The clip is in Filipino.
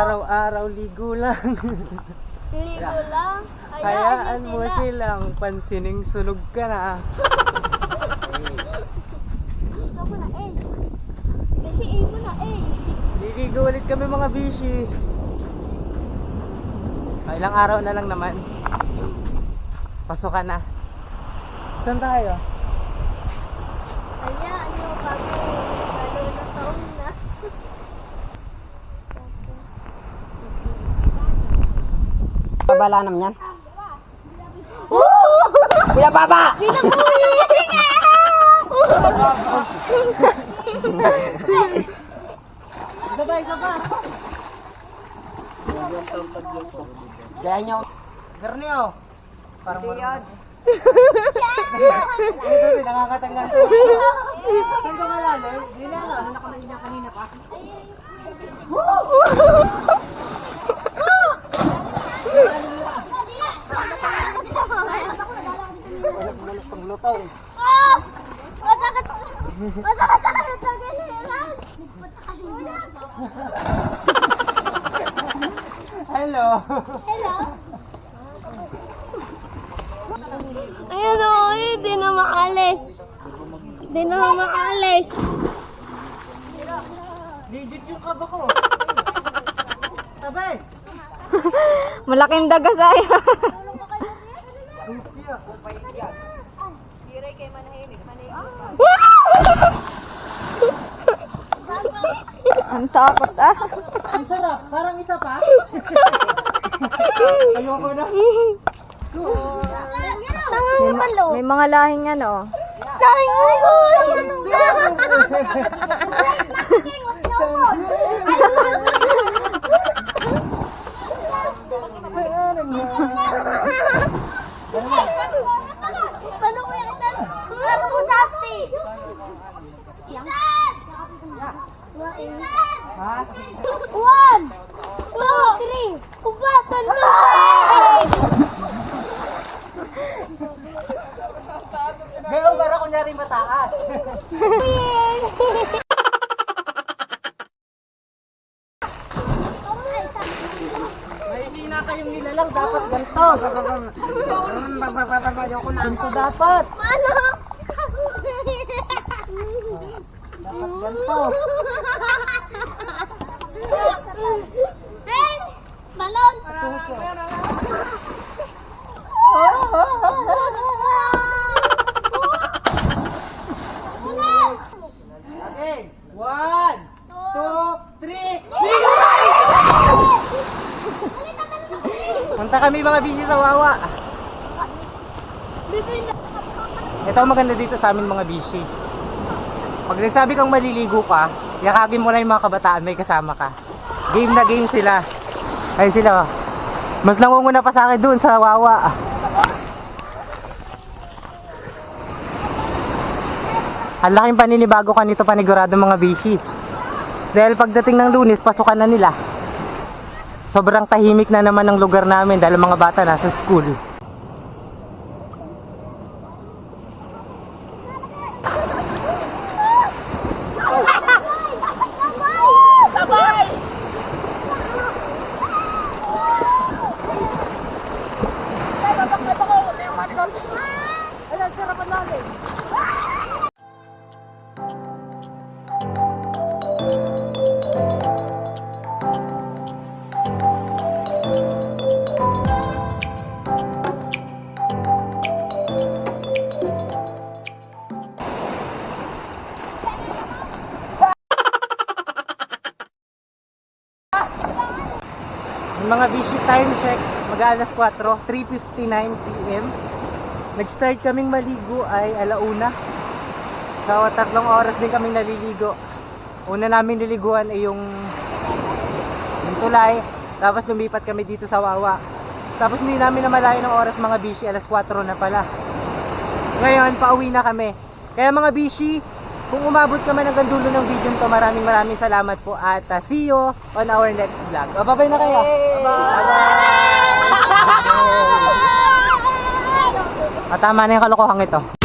araw-araw ligo lang. Ligo lang. Hayaan mo silang pansining sunog ka na. Ikaw mo na eh. Kasi eh mo na eh. Liligo ulit kami mga bishi. Ilang araw na lang naman. Pasukan na. Saan tayo? Hayaan nyo kami. Lalo na taon na. Babala naman yan. Kuya Baba! Sabay. Gaya nyo. Garnio. Parang marunong. Ito din, nakakatanggal siya. Saan ka malalim? Hindi na. Ano na kami niya kanina pa? Walang pang lutaw. Masakit! Masakit sa kayo sa giliran! Hello. Hello? Ayun o, hindi na maalis. Hindi na maalis. Legit yung kaba ko. Sabay. Malaking daga sa'yo. Ang takot ah. Ang sarap. Parang isa pa. Ayoko na. Nangangapalo. May mga lahing ano. Lahing ano. Paano ko yan? Paano ko dati? Ha? 1, 2, 3, kupatan na! Gano'n para kunyari mataas. May hina kayong nilalang. Dapat ganito. Ganito dapat. Paano? Dapat ganito. Hey! Balon! Okay. 1, 2, 3. Punta kami mga bisi sa Wawa. Ito ang maganda dito sa amin mga bisi. Pag nagsabi kang maliligo ka, yakagin mo lang yung mga kabataan, may kasama ka. Game na game sila. Ay sila. Mas nangunguna pa sa akin doon sa Wawa. Ang laking paninibago ka nito panigurado mga bisi. Dahil pagdating ng Lunes, pasukan na nila. Sobrang tahimik na naman ng lugar namin dahil mga bata nasa school. Mga busy time check, mag-alas 4, 3:59 PM. Nag-start kaming maligo ay alauna. So 3 oras din kaming naliligo. Una namin niliguan ay yung tulay, tapos lumipat kami dito sa Wawa. Tapos hindi namin namalayan ng oras mga busy, alas 4 na pala. Ngayon, pauwi na kami. Kaya mga busy, kung umabot ka man hanggang dulo ng video to, maraming salamat po at see you on our next vlog. Bye-bye na kayo. Bye-bye. Tama na yung kalokohan ito.